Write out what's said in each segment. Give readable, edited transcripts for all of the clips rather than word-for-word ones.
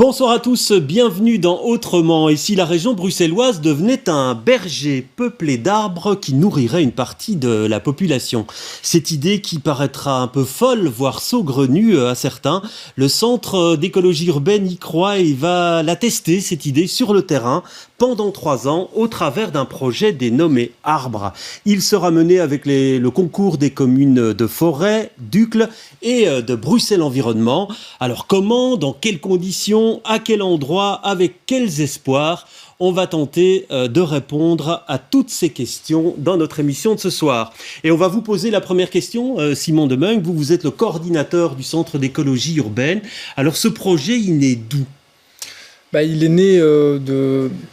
Bonsoir à tous, bienvenue dans Autrement. Et si la région bruxelloise devenait un berger peuplé d'arbres qui nourrirait une partie de la population? Cette idée qui paraîtra un peu folle, voire saugrenue à certains, le Centre d'écologie urbaine y croit et va la tester, cette idée, sur le terrain pendant 3 ans au travers d'un projet dénommé Arbre. Il sera mené avec le concours des communes de Forêt, d'Uccle et de Bruxelles Environnement. Alors comment, dans quelles conditions, à quel endroit, avec quels espoirs? On va tenter de répondre à toutes ces questions dans notre émission de ce soir. Et on va vous poser la première question, Simon Demeung, vous êtes le coordinateur du Centre d'écologie urbaine. Alors ce projet, il naît d'où? Il est né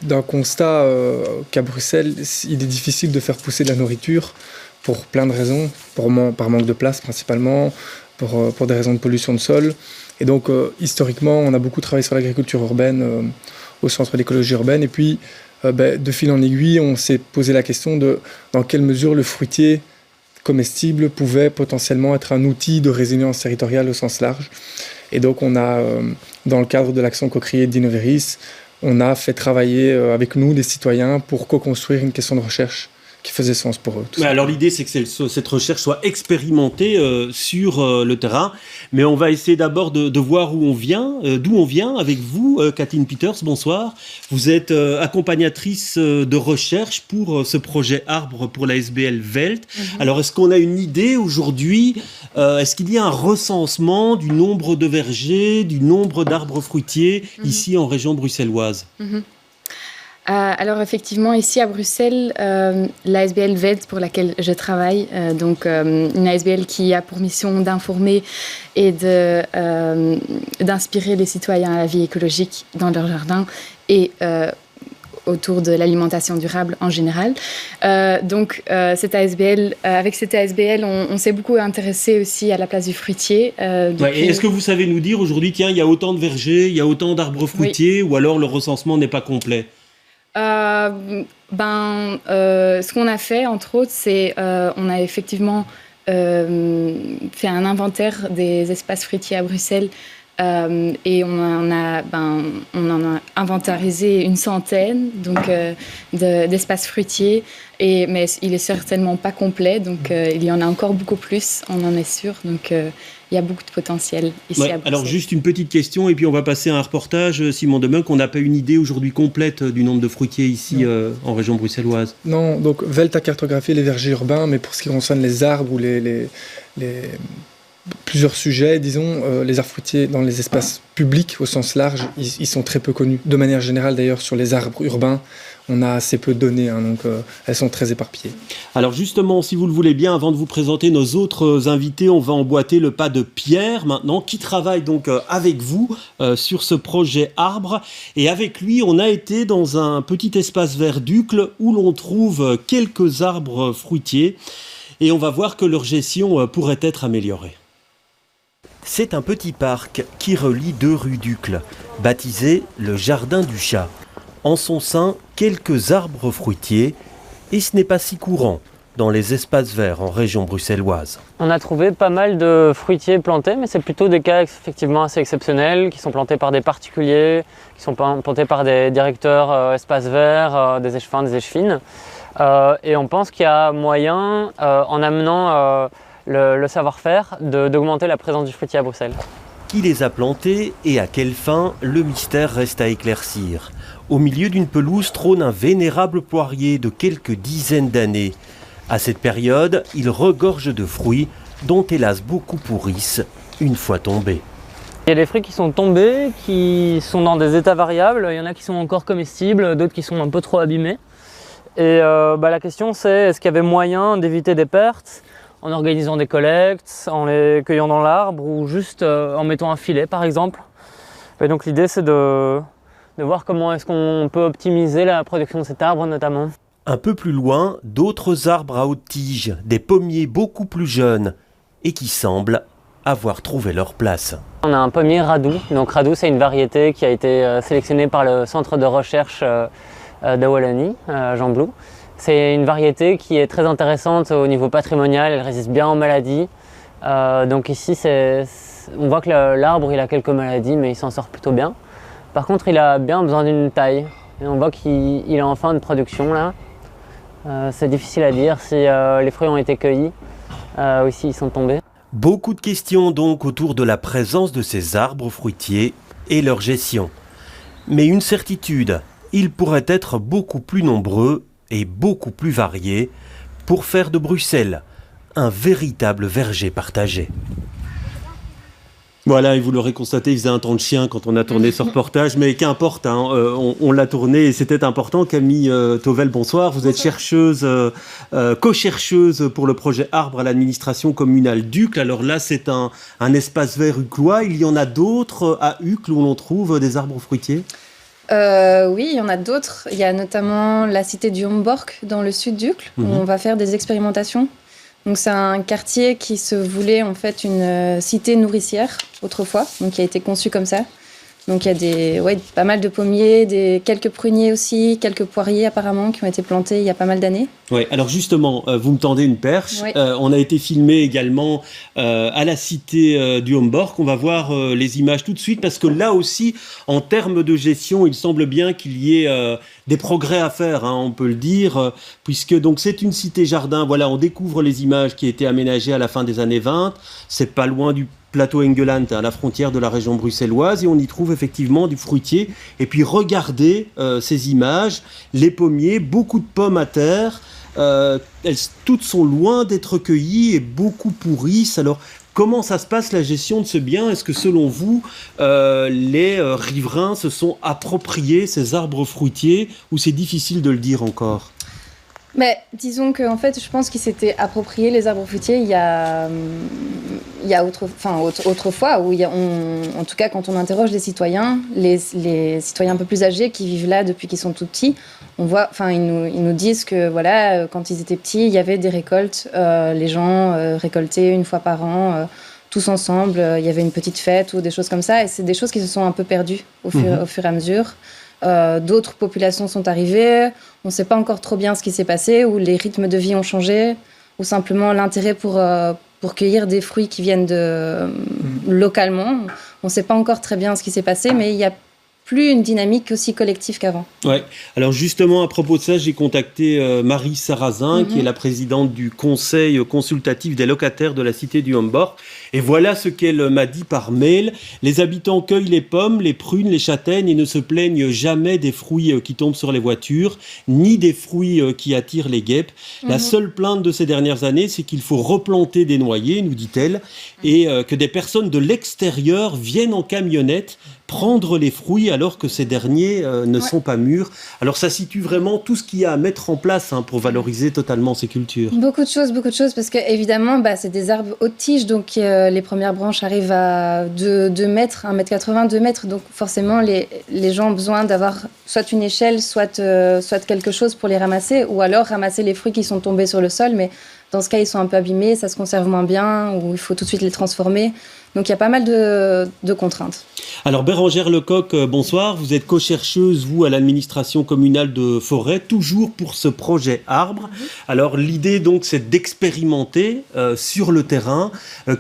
d'un constat qu'à Bruxelles, il est difficile de faire pousser de la nourriture pour plein de raisons, par manque de place principalement, pour des raisons de pollution de sol. Et donc, historiquement, on a beaucoup travaillé sur l'agriculture urbaine au Centre d'écologie urbaine. Et puis, de fil en aiguille, on s'est posé la question de dans quelle mesure le fruitier comestible pouvait potentiellement être un outil de résilience territoriale au sens large. Et donc, on a, dans le cadre de l'action co-créée d'Innoveris, on a fait travailler avec nous des citoyens pour co-construire une question de recherche qui faisait sens pour eux. Alors l'idée, c'est que cette recherche soit expérimentée sur le terrain, mais on va essayer d'abord de voir où on vient, d'où on vient avec vous, Kathleen Peters, bonsoir. Vous êtes accompagnatrice de recherche pour ce projet Arbre pour la SBL Welt. Alors est-ce qu'on a une idée aujourd'hui, est-ce qu'il y a un recensement du nombre de vergers, du nombre d'arbres fruitiers ici en région bruxelloise? Alors effectivement, ici à Bruxelles, l'ASBL Welt pour laquelle je travaille, une ASBL qui a pour mission d'informer et d'inspirer les citoyens à la vie écologique dans leur jardin et autour de l'alimentation durable en général. Cette ASBL, avec cette ASBL, on s'est beaucoup intéressé aussi à la place du fruitier. Et est-ce que vous savez nous dire aujourd'hui, tiens, il y a autant de vergers, il y a autant d'arbres fruitiers, ou alors le recensement n'est pas complet? Ce qu'on a fait, entre autres, c'est on a effectivement fait un inventaire des espaces fruitiers à Bruxelles et on en a inventarisé une centaine d'espaces fruitiers, mais il est certainement pas complet, donc il y en a encore beaucoup plus, on en est sûr. Donc il y a beaucoup de potentiel ici à Bruxelles. Alors juste une petite question et puis on va passer à un reportage, Simon Demeung, qu'on n'a pas une idée aujourd'hui complète du nombre de fruitiers ici en région bruxelloise. Non, donc Welt a cartographié les vergers urbains, mais pour ce qui concerne les arbres ou les plusieurs sujets, disons, les arbres fruitiers dans les espaces publics au sens large, ils sont très peu connus. De manière générale d'ailleurs, sur les arbres urbains, on a assez peu de données, donc elles sont très éparpillées. Alors justement, si vous le voulez bien, avant de vous présenter nos autres invités, on va emboîter le pas de Pierre maintenant, qui travaille donc avec vous sur ce projet Arbre. Et avec lui, on a été dans un petit espace vert d'Uccle où l'on trouve quelques arbres fruitiers. Et on va voir que leur gestion pourrait être améliorée. C'est un petit parc qui relie 2 rues d'Uccle, baptisé le Jardin du Chat. En son sein, quelques arbres fruitiers, et ce n'est pas si courant dans les espaces verts en région bruxelloise. On a trouvé pas mal de fruitiers plantés, mais c'est plutôt des cas effectivement assez exceptionnels, qui sont plantés par des particuliers, qui sont plantés par des directeurs espaces verts, des échevins, des échevines. Et on pense qu'il y a moyen, en amenant le savoir-faire, d'augmenter la présence du fruitier à Bruxelles. Qui les a plantés et à quelle fin, le mystère reste à éclaircir. Au milieu d'une pelouse trône un vénérable poirier de quelques dizaines d'années. À cette période, il regorge de fruits dont hélas beaucoup pourrissent une fois tombés. Il y a des fruits qui sont tombés, qui sont dans des états variables. Il y en a qui sont encore comestibles, d'autres qui sont un peu trop abîmés. Et la question c'est, est-ce qu'il y avait moyen d'éviter des pertes en organisant des collectes, en les cueillant dans l'arbre ou juste en mettant un filet par exemple. Et donc l'idée c'est de voir comment est-ce qu'on peut optimiser la production de cet arbre notamment. Un peu plus loin, d'autres arbres à haute tige, des pommiers beaucoup plus jeunes et qui semblent avoir trouvé leur place. On a un pommier Radou. Donc Radou c'est une variété qui a été sélectionnée par le centre de recherche de Wallonie, Jean Blou. C'est une variété qui est très intéressante au niveau patrimonial, elle résiste bien aux maladies. Donc ici, on voit que l'arbre il a quelques maladies, mais il s'en sort plutôt bien. Par contre, il a bien besoin d'une taille. Et on voit qu'il est en fin de production là. C'est difficile à dire si les fruits ont été cueillis ou s'ils sont tombés. Beaucoup de questions donc autour de la présence de ces arbres fruitiers et leur gestion. Mais une certitude, ils pourraient être beaucoup plus nombreux et beaucoup plus variés pour faire de Bruxelles un véritable verger partagé. Voilà, et vous l'aurez constaté, il faisait un temps de chien quand on a tourné ce reportage, mais qu'importe, hein, on l'a tourné et c'était important. Camille Tovel, bonsoir. Vous êtes chercheuse, co-chercheuse pour le projet Arbre à l'administration communale d'Uccle. Alors là, c'est un espace vert uclois. Il y en a d'autres à Uccle où l'on trouve des arbres fruitiers? Oui, il y en a d'autres. Il y a notamment la cité du Homborg dans le sud d'Uccle, où on va faire des expérimentations. Donc c'est un quartier qui se voulait en fait une cité nourricière autrefois, donc qui a été conçu comme ça. Donc il y a pas mal de pommiers, quelques pruniers aussi, quelques poiriers apparemment qui ont été plantés il y a pas mal d'années. Oui, alors justement, vous me tendez une perche. Oui. On a été filmé également à la cité du Homborg. On va voir les images tout de suite parce que là aussi, en termes de gestion, il semble bien qu'il y ait des progrès à faire, hein, on peut le dire, puisque donc c'est une cité-jardin. Voilà, on découvre les images qui étaient aménagées à la fin des années 20. C'est pas loin du plateau Engeland, à la frontière de la région bruxelloise, et on y trouve effectivement du fruitier. Et puis regardez ces images, les pommiers, beaucoup de pommes à terre, toutes sont loin d'être cueillies et beaucoup pourrissent. Alors comment ça se passe la gestion de ce bien? Est-ce que selon vous, les riverains se sont appropriés ces arbres fruitiers ou c'est difficile de le dire encore? Mais disons qu'en fait, je pense qu'ils s'étaient appropriés les arbres fruitiers il y a autrefois, où en tout cas quand on interroge les citoyens un peu plus âgés qui vivent là depuis qu'ils sont tout petits, ils nous disent que voilà, quand ils étaient petits, il y avait des récoltes, les gens récoltaient une fois par an, tous ensemble, il y avait une petite fête ou des choses comme ça, et c'est des choses qui se sont un peu perdues au fur et à mesure. D'autres populations sont arrivées, on ne sait pas encore trop bien ce qui s'est passé, ou les rythmes de vie ont changé, ou simplement l'intérêt pour cueillir des fruits qui viennent localement. On ne sait pas encore très bien ce qui s'est passé, mais il y a plus une dynamique aussi collective qu'avant. Ouais. Alors justement, à propos de ça, j'ai contacté Marie Sarrazin, qui est la présidente du conseil consultatif des locataires de la cité du Homborg. Et voilà ce qu'elle m'a dit par mail. Les habitants cueillent les pommes, les prunes, les châtaignes et ne se plaignent jamais des fruits qui tombent sur les voitures, ni des fruits qui attirent les guêpes. La seule plainte de ces dernières années, c'est qu'il faut replanter des noyers, nous dit-elle, et que des personnes de l'extérieur viennent en camionnette prendre les fruits alors que ces derniers ne sont pas mûrs. Alors ça situe vraiment tout ce qu'il y a à mettre en place pour valoriser totalement ces cultures. Beaucoup de choses, parce que évidemment, c'est des arbres haute tige, donc les premières branches arrivent à 2 mètres, 1,80 m, 2 mètres, donc forcément les gens ont besoin d'avoir soit une échelle, soit quelque chose pour les ramasser, ou alors ramasser les fruits qui sont tombés sur le sol, mais dans ce cas, ils sont un peu abîmés, ça se conserve moins bien, ou il faut tout de suite les transformer. Donc il y a pas mal de contraintes. Alors Bérangère Lecoq, bonsoir. Vous êtes co-chercheuse, vous, à l'administration communale de Forêt, toujours pour ce projet Arbre. Alors l'idée, donc, c'est d'expérimenter sur le terrain.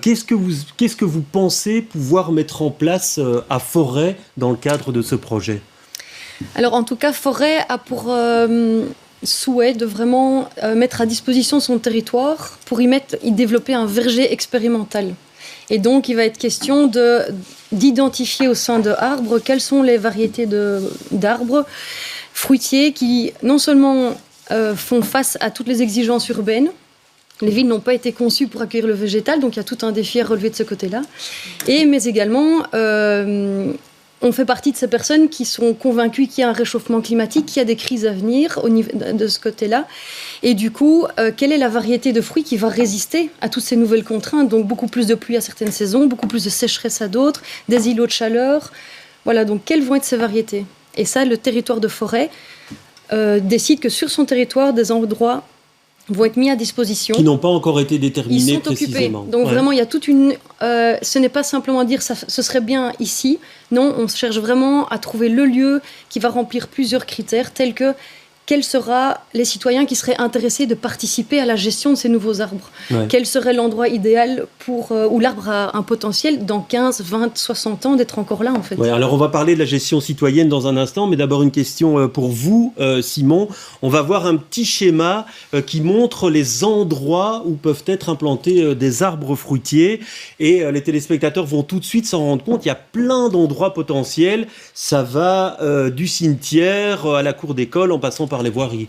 Qu'est-ce que vous pensez pouvoir mettre en place à Forêt dans le cadre de ce projet? Alors en tout cas, Forêt a pour souhait de vraiment mettre à disposition son territoire pour y développer un verger expérimental. Et donc, il va être question d'identifier au sein de Arbre quelles sont les variétés d'arbres fruitiers qui, non seulement font face à toutes les exigences urbaines, les villes n'ont pas été conçues pour accueillir le végétal, donc il y a tout un défi à relever de ce côté-là, mais également on fait partie de ces personnes qui sont convaincues qu'il y a un réchauffement climatique, qu'il y a des crises à venir au niveau de ce côté-là. Et du coup, quelle est la variété de fruits qui va résister à toutes ces nouvelles contraintes? Donc beaucoup plus de pluie à certaines saisons, beaucoup plus de sécheresse à d'autres, des îlots de chaleur. Voilà, donc quelles vont être ces variétés? Et ça, le territoire de Forêt décide que sur son territoire, des endroits vont être mis à disposition. Qui n'ont pas encore été déterminés Ils sont précisément. Occupés. Donc vraiment, il y a toute une... ce n'est pas simplement dire ça, ce serait bien ici. Non, on cherche vraiment à trouver le lieu qui va remplir plusieurs critères tels que quels seraient les citoyens qui seraient intéressés de participer à la gestion de ces nouveaux arbres. Ouais. Quel serait l'endroit idéal où l'arbre a un potentiel dans 15, 20, 60 ans d'être encore là en fait. Ouais, alors on va parler de la gestion citoyenne dans un instant, mais d'abord une question pour vous, Simon. On va voir un petit schéma qui montre les endroits où peuvent être implantés des arbres fruitiers, et les téléspectateurs vont tout de suite s'en rendre compte. Il y a plein d'endroits potentiels. Ça va du cimetière à la cour d'école en passant par les voiries.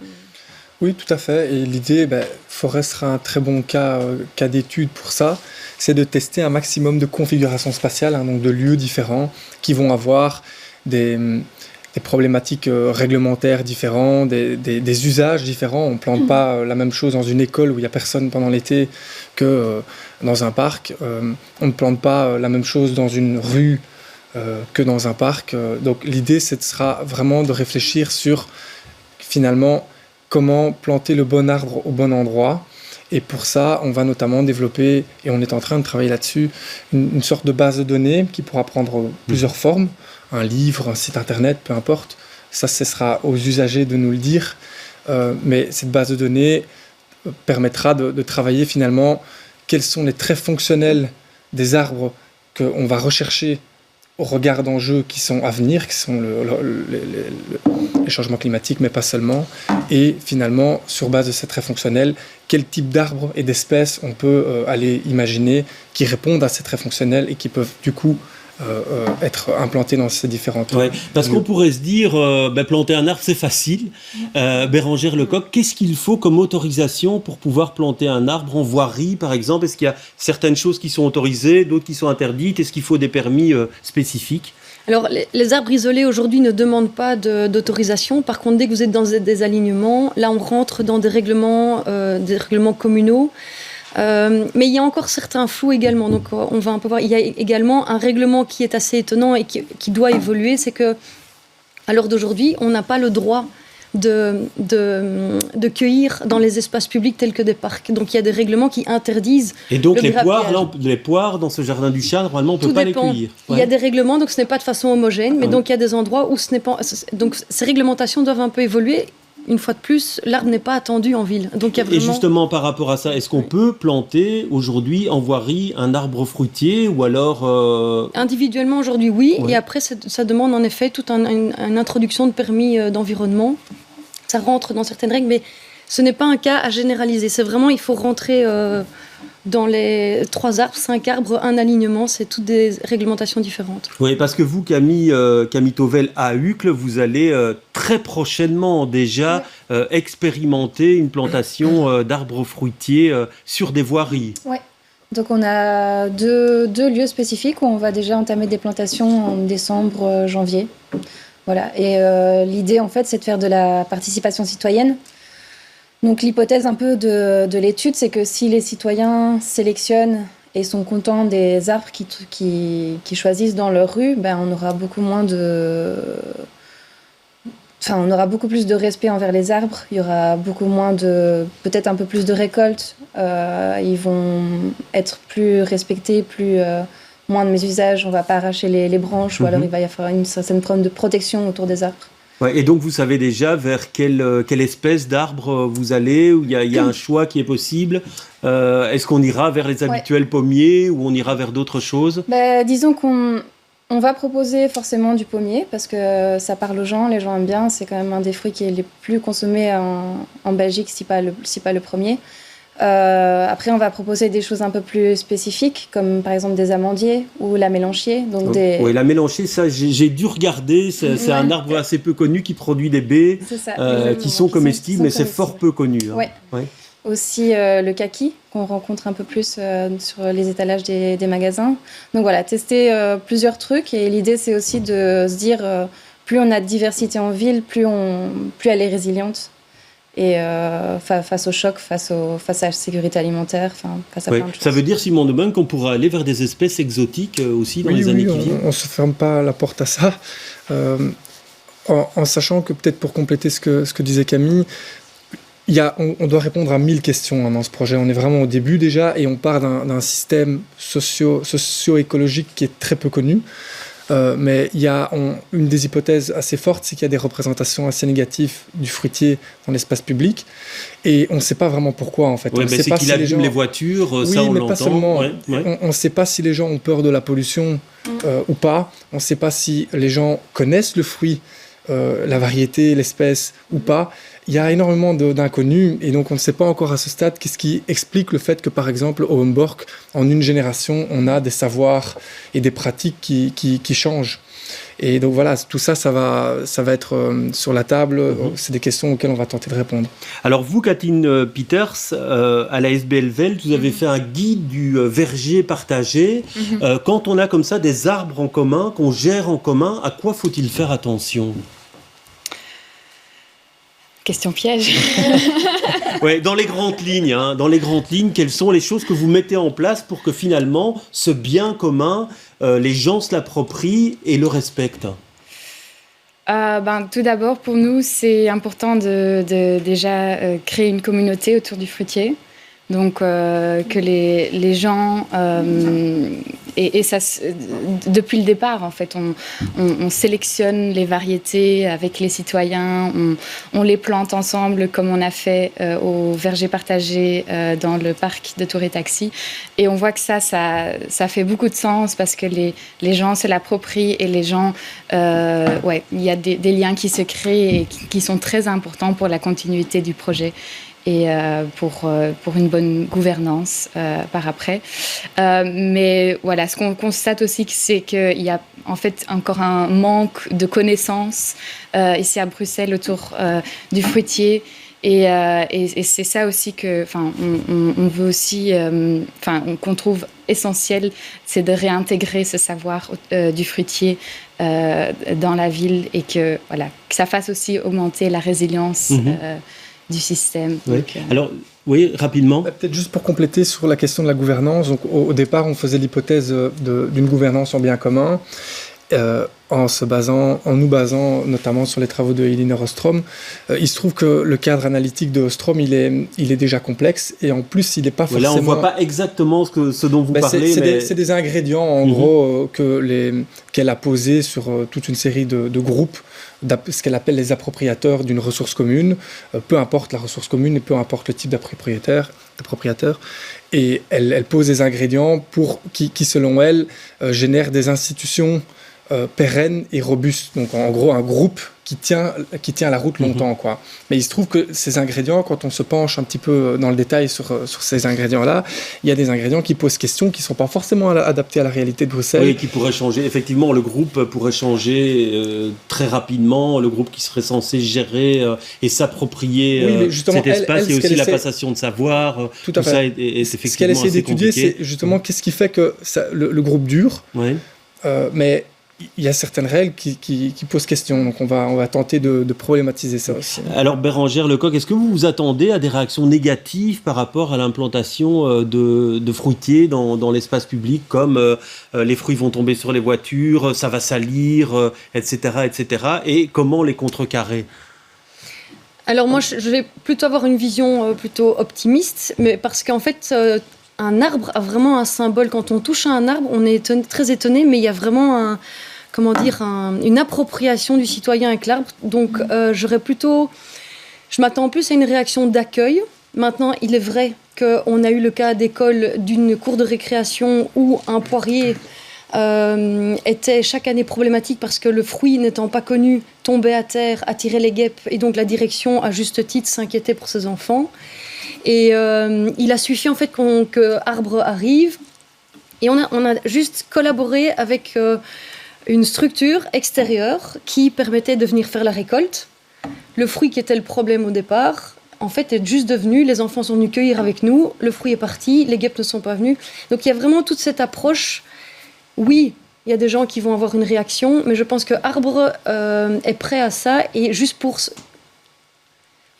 Oui, tout à fait. Et l'idée, Forêt sera un très bon cas d'étude pour ça, c'est de tester un maximum de configurations spatiales, donc de lieux différents qui vont avoir des problématiques réglementaires différentes, des usages différents. On ne plante pas la même chose dans une école où il n'y a personne pendant l'été que dans un parc. On ne plante pas la même chose dans une rue que dans un parc. Donc l'idée, sera vraiment de réfléchir sur, finalement, comment planter le bon arbre au bon endroit. Et pour ça, on va notamment développer, et on est en train de travailler là-dessus, une sorte de base de données qui pourra prendre plusieurs formes, un livre, un site internet, peu importe. Ça, ce sera aux usagers de nous le dire. Mais cette base de données permettra de travailler finalement quels sont les traits fonctionnels des arbres qu'on va rechercher au regard d'enjeux qui sont à venir, qui sont les changements climatiques, mais pas seulement. Et finalement, sur base de ces traits fonctionnels, quel type d'arbres et d'espèces on peut aller imaginer qui répondent à ces traits fonctionnels et qui peuvent du coup être implantés dans ces différentes... Ouais, parce qu'on pourrait se dire, planter un arbre, c'est facile. Bérengère Lecoq, qu'est-ce qu'il faut comme autorisation pour pouvoir planter un arbre en voirie, par exemple? Est-ce qu'il y a certaines choses qui sont autorisées, d'autres qui sont interdites? Est-ce qu'il faut des permis spécifiques? Alors, les arbres isolés aujourd'hui ne demandent pas d'autorisation. Par contre, dès que vous êtes dans des alignements, là, on rentre dans des règlements communaux. Mais il y a encore certains flous également. Donc, on va un peu voir. Il y a également un règlement qui est assez étonnant et qui doit évoluer. C'est que, à l'heure d'aujourd'hui, on n'a pas le droit de cueillir dans les espaces publics tels que des parcs. Donc, il y a des règlements qui interdisent. Et donc, le les poires dans ce jardin du Chat, normalement, on ne peut pas les cueillir. Ouais. Il y a des règlements, donc ce n'est pas de façon homogène, mais donc il y a des endroits où ce n'est pas. Donc, ces réglementations doivent un peu évoluer. Une fois de plus, l'arbre n'est pas attendu en ville. Donc, il y a vraiment... Et justement, par rapport à ça, est-ce qu'on peut planter aujourd'hui en voirie un arbre fruitier ou alors... Individuellement, aujourd'hui, oui. Ouais. Et après, ça demande en effet toute une introduction de permis d'environnement. Ça rentre dans certaines règles, mais ce n'est pas un cas à généraliser. C'est vraiment, il faut rentrer dans les 3 arbres, 5 arbres, un alignement. C'est toutes des réglementations différentes. Oui, parce que vous, Camille Tauvel, à Uccle, vous allez très prochainement déjà expérimenter une plantation d'arbres fruitiers sur des voiries. Ouais. Donc on a deux lieux spécifiques où on va déjà entamer des plantations en décembre, janvier. Voilà. Et l'idée, en fait, c'est de faire de la participation citoyenne. Donc l'hypothèse un peu de l'étude, c'est que si les citoyens sélectionnent et sont contents des arbres qui choisissent dans leur rue, on aura beaucoup moins on aura beaucoup plus de respect envers les arbres. Il y aura beaucoup moins peut-être un peu plus de récoltes. Ils vont être plus respectés, moins de mésusage. On ne va pas arracher les branches, ou alors il va y avoir une certaine forme de protection autour des arbres. Ouais, et donc vous savez déjà vers quelle espèce d'arbre vous allez, où il y a un choix qui est possible. Est-ce qu'on ira vers les habituels pommiers ou on ira vers d'autres choses? Disons qu'on va proposer forcément du pommier parce que ça parle aux gens, les gens aiment bien. C'est quand même un des fruits qui est les plus consommés en Belgique, si pas le premier. Après, on va proposer des choses un peu plus spécifiques, comme par exemple des amandiers ou la mélanchier. Donc Oui, la mélanchier, ça, j'ai dû regarder. C'est un arbre assez peu connu qui produit des baies qui sont comestibles, mais c'est fort peu connu. Hein. Ouais. Aussi le kaki, qu'on rencontre un peu plus sur les étalages des magasins. Donc voilà, tester plusieurs trucs. Et l'idée, c'est aussi de se dire, plus on a de diversité en ville, plus elle est résiliente. Et face au choc, face à la sécurité alimentaire, face à plein de choses. Ça veut dire, Simon Debain, qu'on pourra aller vers des espèces exotiques aussi dans les années qui viennent? On ne se ferme pas la porte à ça. En sachant que, peut-être pour compléter ce que disait Camille, on doit répondre à 1000 questions dans ce projet. On est vraiment au début déjà et on part d'un système socio-écologique qui est très peu connu. Mais il y a une des hypothèses assez fortes, c'est qu'il y a des représentations assez négatives du fruitier dans l'espace public. Et on ne sait pas vraiment pourquoi, en fait. Ouais, on sait c'est pas qu'il si abîme les voitures, oui, ça on mais l'entend. pas seulement. Ouais, ouais. On ne sait pas si les gens ont peur de la pollution ou pas. On ne sait pas si les gens connaissent le fruit, la variété, l'espèce ou pas. Il y a énormément d'inconnus et donc on ne sait pas encore à ce stade qu'est-ce qui explique le fait que, par exemple, au Homborg, en une génération, on a des savoirs et des pratiques qui changent. Et donc voilà, tout ça, ça va être sur la table. C'est des questions auxquelles on va tenter de répondre. Alors vous, Kathleen Peters, à la SBL Welt, vous avez fait un guide du verger partagé. Quand on a comme ça des arbres en commun, qu'on gère en commun, à quoi faut-il faire attention ? Question piège. Ouais, dans les grandes lignes, quelles sont les choses que vous mettez en place pour que finalement, ce bien commun, les gens se l'approprient et le respectent ? Tout d'abord, pour nous, c'est important de déjà créer une communauté autour du fruitier. Donc, que les gens... et ça, depuis le départ, en fait, on sélectionne les variétés avec les citoyens, on les plante ensemble, comme on a fait au verger partagé dans le parc de Tour-et-Taxi. Et on voit que ça fait beaucoup de sens parce que les gens se l'approprient et les gens... il y a des liens qui se créent et qui sont très importants pour la continuité du projet. Et pour une bonne gouvernance par après. Mais voilà, ce qu'on constate aussi, c'est qu'il y a en fait encore un manque de connaissances ici à Bruxelles autour du fruitier. Et c'est ça aussi on veut aussi, qu'on trouve essentiel, c'est de réintégrer ce savoir du fruitier dans la ville et que ça fasse aussi augmenter la résilience du système. Oui. Donc, alors, oui, rapidement. Peut-être juste pour compléter sur la question de la gouvernance. Donc, au départ, on faisait l'hypothèse d'une gouvernance en bien commun, en nous basant notamment sur les travaux de Elinor Ostrom. Il se trouve que le cadre analytique de Ostrom, il est déjà complexe et en plus, il n'est pas forcément... Là, on ne voit pas exactement ce dont vous parlez. C'est des ingrédients, en gros, qu'elle a posés sur toute une série de groupes, ce qu'elle appelle les appropriateurs d'une ressource commune, peu importe la ressource commune et peu importe le type d'appropriateur. Et elle pose des ingrédients qui selon elle, génèrent des institutions pérennes et robustes. Donc en gros, un groupe qui tient la route longtemps, quoi. Mais il se trouve que ces ingrédients, quand on se penche un petit peu dans le détail sur ces ingrédients-là, il y a des ingrédients qui posent question, qui ne sont pas forcément adaptés à la réalité de Bruxelles. Oui, qui pourraient changer. Effectivement, le groupe pourrait changer très rapidement. Le groupe qui serait censé gérer et s'approprier cet espace. Il y a aussi la passation de savoir. Tout à fait. Ça est effectivement ce qu'elle essaie d'étudier, compliqué. c'est justement qu'est-ce qui fait que le groupe dure. Oui. Mais il y a certaines règles qui posent question, donc on va tenter de problématiser ça aussi. Alors Bérangère Lecoq, est-ce que vous vous attendez à des réactions négatives par rapport à l'implantation de fruitiers dans l'espace public, comme les fruits vont tomber sur les voitures, ça va salir, etc., etc., et comment les contrecarrer ? Alors moi, je vais plutôt avoir une vision plutôt optimiste, mais parce qu'en fait... un arbre a vraiment un symbole. Quand on touche à un arbre, on est très étonné, mais il y a vraiment une appropriation du citoyen avec l'arbre. Donc, je m'attends plus à une réaction d'accueil. Maintenant, il est vrai qu'on a eu le cas d'école d'une cour de récréation où un poirier était chaque année problématique parce que le fruit n'étant pas connu tombait à terre, attirait les guêpes, et donc la direction, à juste titre, s'inquiétait pour ses enfants. Et il a suffi en fait que Arbre arrive et on a juste collaboré avec une structure extérieure qui permettait de venir faire la récolte. Le fruit qui était le problème au départ, en fait, est juste devenu, les enfants sont venus cueillir avec nous, le fruit est parti, les guêpes ne sont pas venus. Donc il y a vraiment toute cette approche. Oui, il y a des gens qui vont avoir une réaction, mais je pense que Arbre est prêt à ça et juste pour...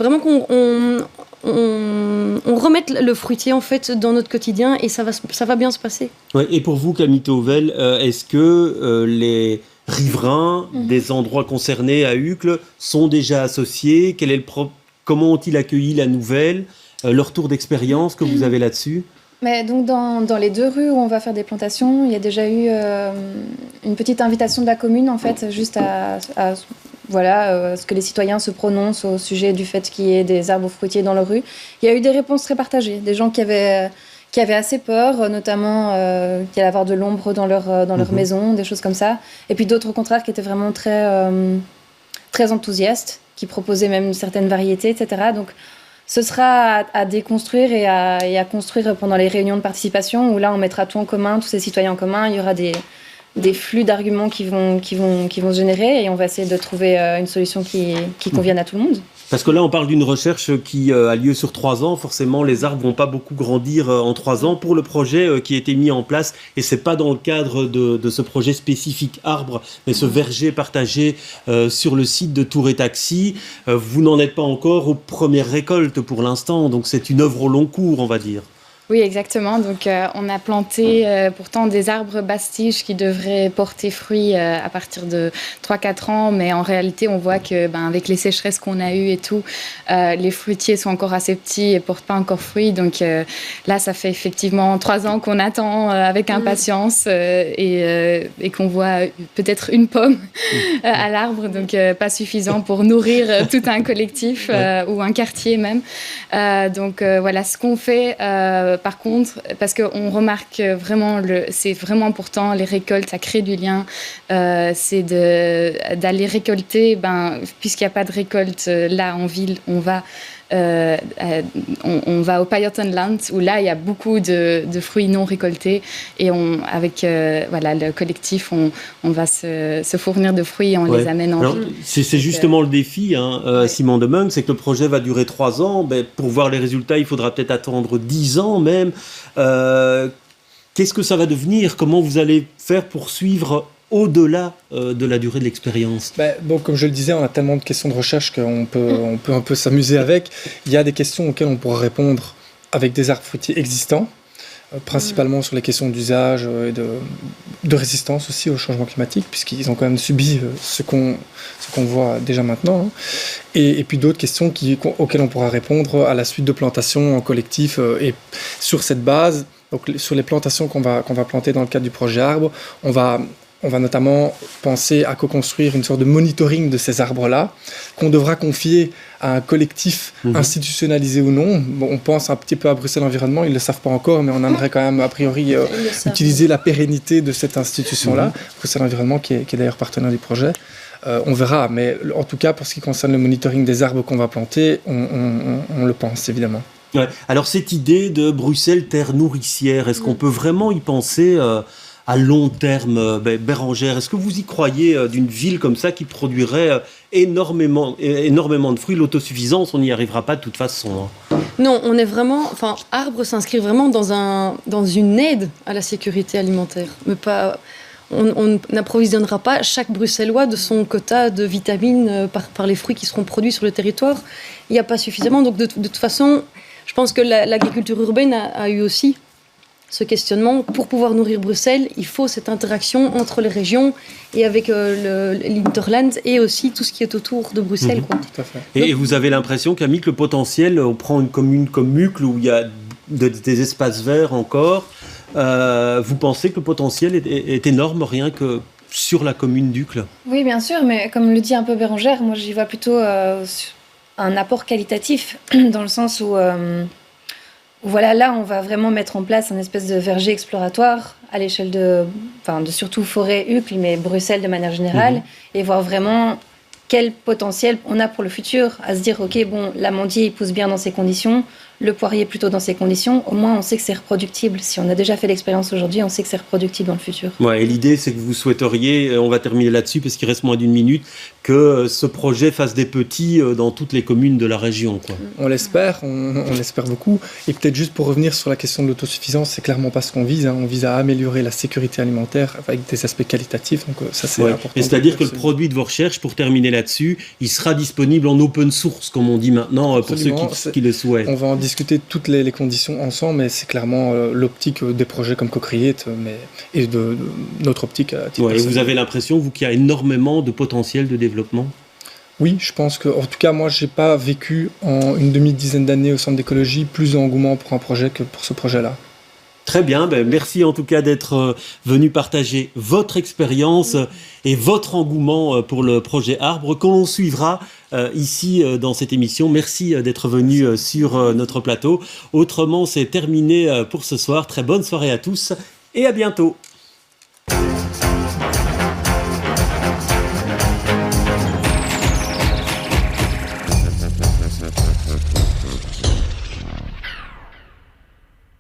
Vraiment qu'on remette le fruitier en fait dans notre quotidien et ça va bien se passer. Ouais, et pour vous, Camille Tauvel, est-ce que les riverains des endroits concernés à Uccle sont déjà associés ? Comment ont-ils accueilli la nouvelle ? Leur tour d'expérience que vous avez là-dessus ? Mais donc dans les 2 rues où on va faire des plantations, il y a déjà eu une petite invitation de la commune, en fait, juste à ce que les citoyens se prononcent au sujet du fait qu'il y ait des arbres fruitiers dans leur rue. Il y a eu des réponses très partagées, des gens qui avaient assez peur, notamment qu'il allait avoir de l'ombre dans leur maison, des choses comme ça. Et puis d'autres, au contraire, qui étaient vraiment très enthousiastes, qui proposaient même certaines variétés, etc. Donc ce sera à déconstruire et à construire pendant les réunions de participation, où là, on mettra tout en commun, tous ces citoyens en commun. Il y aura des flux d'arguments qui vont se générer, et on va essayer de trouver une solution qui convienne à tout le monde. Parce que là, on parle d'une recherche qui a lieu sur 3 ans. Forcément, les arbres vont pas beaucoup grandir en 3 ans pour le projet qui a été mis en place. Et c'est pas dans le cadre de ce projet spécifique arbre, mais ce verger partagé sur le site de Tour et Taxis. Vous n'en êtes pas encore aux premières récoltes pour l'instant. Donc, c'est une œuvre au long cours, on va dire. Oui, exactement. Donc, on a planté pourtant des arbres bastiges qui devraient porter fruit à partir de 3-4 ans. Mais en réalité, on voit que, avec les sécheresses qu'on a eues et tout, les fruitiers sont encore assez petits et portent pas encore fruit. Donc là, ça fait effectivement 3 ans qu'on attend avec impatience et qu'on voit peut-être une pomme à l'arbre. Donc, pas suffisant pour nourrir tout un collectif ou un quartier même. Donc, voilà ce qu'on fait. Par contre, parce qu'on remarque vraiment, c'est vraiment important, les récoltes, ça crée du lien, c'est d'aller récolter, puisqu'il n'y a pas de récolte là en ville, on va au Pajottenland, où là il y a beaucoup de fruits non récoltés, et avec le collectif, on va se fournir de fruits et on les amène en ville. C'est justement le défi, Simon de Munk, c'est que le projet va durer 3 ans. Pour voir les résultats, il faudra peut-être attendre 10 ans même. Qu'est-ce que ça va devenir? Comment vous allez faire pour suivre au-delà de la durée de l'expérience? Comme je le disais, on a tellement de questions de recherche qu'on peut un peu s'amuser avec. Il y a des questions auxquelles on pourra répondre avec des arbres fruitiers existants, principalement sur les questions d'usage et de résistance aussi au changement climatique, puisqu'ils ont quand même subi ce qu'on voit déjà maintenant. Et puis d'autres questions auxquelles on pourra répondre à la suite de plantations en collectif. Et sur cette base, donc sur les plantations qu'on va planter dans le cadre du projet arbre, on va notamment penser à co-construire une sorte de monitoring de ces arbres-là, qu'on devra confier à un collectif institutionnalisé ou non. On pense un petit peu à Bruxelles Environnement, ils ne le savent pas encore, mais on aimerait quand même, a priori, utiliser la pérennité de cette institution-là, Bruxelles Environnement, qui est d'ailleurs partenaire du projet. On verra, mais en tout cas, pour ce qui concerne le monitoring des arbres qu'on va planter, on le pense, évidemment. Ouais. Alors, cette idée de Bruxelles terre nourricière, est-ce qu'on peut vraiment y penser à long terme, Bérangère, est-ce que vous y croyez d'une ville comme ça qui produirait énormément de fruits? L'autosuffisance, on n'y arrivera pas de toute façon. Non, on est vraiment... Arbre s'inscrit vraiment dans une aide à la sécurité alimentaire. Mais pas... On n'approvisionnera pas chaque Bruxellois de son quota de vitamines par les fruits qui seront produits sur le territoire. Il n'y a pas suffisamment. Donc, de toute façon, je pense que l'agriculture urbaine a eu aussi ce questionnement. Pour pouvoir nourrir Bruxelles, il faut cette interaction entre les régions et avec l'Interland et aussi tout ce qui est autour de Bruxelles. Quoi. Tout à fait. Et vous avez l'impression qu'avec le potentiel, on prend une commune comme Uccle où il y a des espaces verts encore, vous pensez que le potentiel est énorme rien que sur la commune d'Uccle? Oui, bien sûr, mais comme le dit un peu Bérangère, moi j'y vois plutôt un apport qualitatif, dans le sens où... Voilà, là, on va vraiment mettre en place un espèce de verger exploratoire à l'échelle de surtout forêt Uccle, mais Bruxelles de manière générale, et voir vraiment quel potentiel on a pour le futur, à se dire, ok, l'amandier, il pousse bien dans ces conditions, le poirier plutôt dans ces conditions, au moins on sait que c'est reproductible. Si on a déjà fait l'expérience aujourd'hui, on sait que c'est reproductible dans le futur. Ouais, et l'idée, c'est que vous souhaiteriez, on va terminer là-dessus parce qu'il reste moins d'1 minute, que ce projet fasse des petits dans toutes les communes de la région, quoi. On l'espère, on l'espère beaucoup. Et peut-être juste pour revenir sur la question de l'autosuffisance, c'est clairement pas ce qu'on vise. On vise à améliorer la sécurité alimentaire avec des aspects qualitatifs. Donc ça, c'est important. Et c'est-à-dire que le produit de vos recherches, pour terminer là-dessus, il sera disponible en open source, comme on dit maintenant, absolument, pour ceux qui le souhaitent. On va en discuter toutes les conditions ensemble, mais c'est clairement l'optique des projets comme Co-Create et de notre optique à titre personnel. Et vous avez l'impression, vous, qu'il y a énormément de potentiel de développement? Oui, je pense que, en tout cas, moi, j'ai pas vécu en une demi-dizaine d'années au centre d'écologie plus d'engouement pour un projet que pour ce projet-là. Très bien, merci en tout cas d'être venu partager votre expérience et votre engouement pour le projet Arbre que l'on suivra ici dans cette émission. Merci d'être venu sur notre plateau. Autrement, c'est terminé pour ce soir. Très bonne soirée à tous et à bientôt.